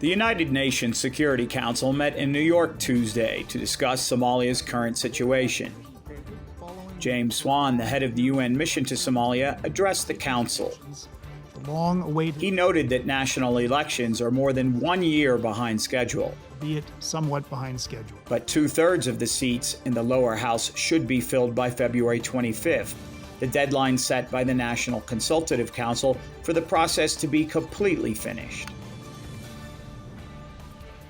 The United Nations Security Council met in New York Tuesday to discuss Somalia's current situation. James Swan, the head of the UN mission to Somalia, addressed the council. He noted that national elections are more than 1 year behind schedule. Albeit somewhat behind schedule. But 2/3 of the seats in the lower house should be filled by February 25th, the deadline set by the National Consultative Council for the process to be completely finished.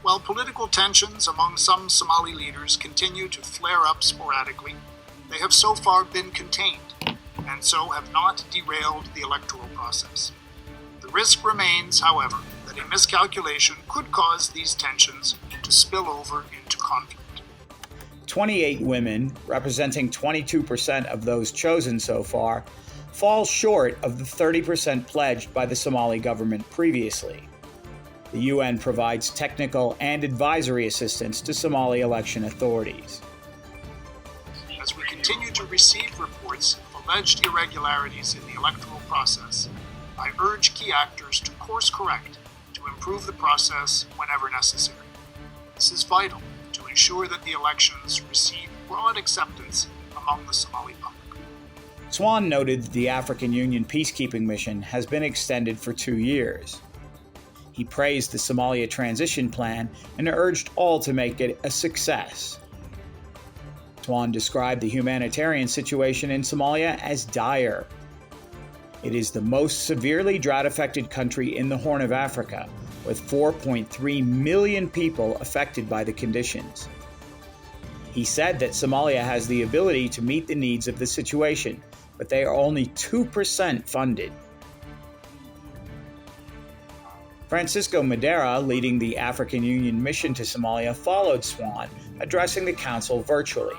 While political tensions among some Somali leaders continue to flare up sporadically, they have so far been contained, and so have not derailed the electoral process. The risk remains, however, that a miscalculation could cause these tensions to spill over into conflict. 28 women, representing 22% of those chosen so far, fall short of the 30% pledged by the Somali government previously. The UN provides technical and advisory assistance to Somali election authorities. As we continue to receive reports of alleged irregularities in the electoral process, I urge key actors to course correct to improve the process whenever necessary. This is vital to ensure that the elections receive broad acceptance among the Somali public. Swan noted that the African Union peacekeeping mission has been extended for 2 years. He praised the Somalia transition plan and urged all to make it a success. Swan described the humanitarian situation in Somalia as dire. It is the most severely drought-affected country in the Horn of Africa, with 4.3 million people affected by the conditions. He said that Somalia has the ability to meet the needs of the situation, but they are only 2% funded. Francisco Madera, leading the African Union mission to Somalia, followed Swan, addressing the council virtually.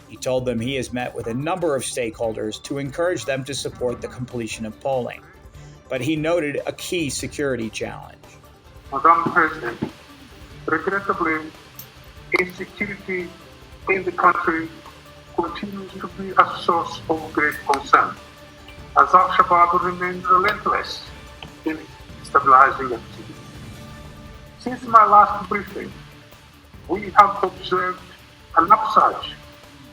He told them he has met with a number of stakeholders to encourage them to support the completion of polling, but he noted a key security challenge. Madam President, regrettably, insecurity in the country continues to be a source of great concern, as Al-Shabaab remains relentless in stabilizing activity. Since my last briefing, we have observed an upsurge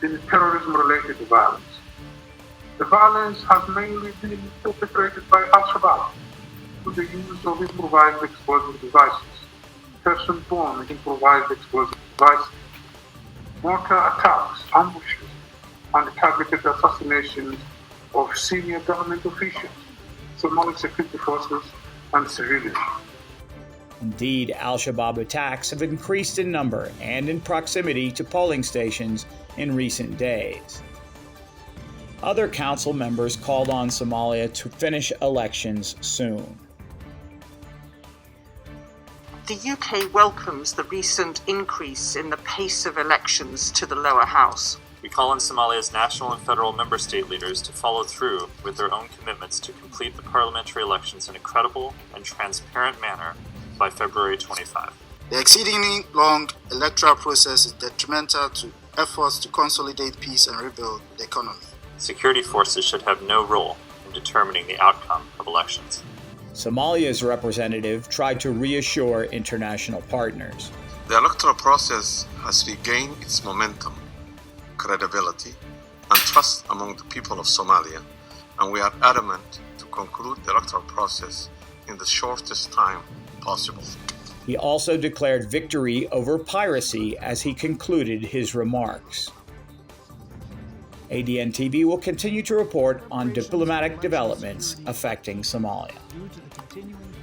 in terrorism-related violence. The violence has mainly been perpetrated by Al-Shabaab through the use of improvised explosive devices, person-borne improvised explosive devices, mortar attacks, ambushes, and targeted assassinations of senior government officials, Somali security forces, and civilians. Indeed, Al-Shabaab attacks have increased in number and in proximity to polling stations in recent days. Other council members called on Somalia to finish elections soon. The UK welcomes the recent increase in the pace of elections to the lower house. We call on Somalia's national and federal member state leaders to follow through with their own commitments to complete the parliamentary elections in a credible and transparent manner by February 25. The exceedingly long electoral process is detrimental to efforts to consolidate peace and rebuild the economy. Security forces should have no role in determining the outcome of elections. Somalia's representative tried to reassure international partners. The electoral process has regained its momentum, credibility, and trust among the people of Somalia, and we are adamant to conclude the electoral process in the shortest time possible. He also declared victory over piracy as he concluded his remarks. ADN TV will continue to report on diplomatic developments affecting Somalia. Due to the continuing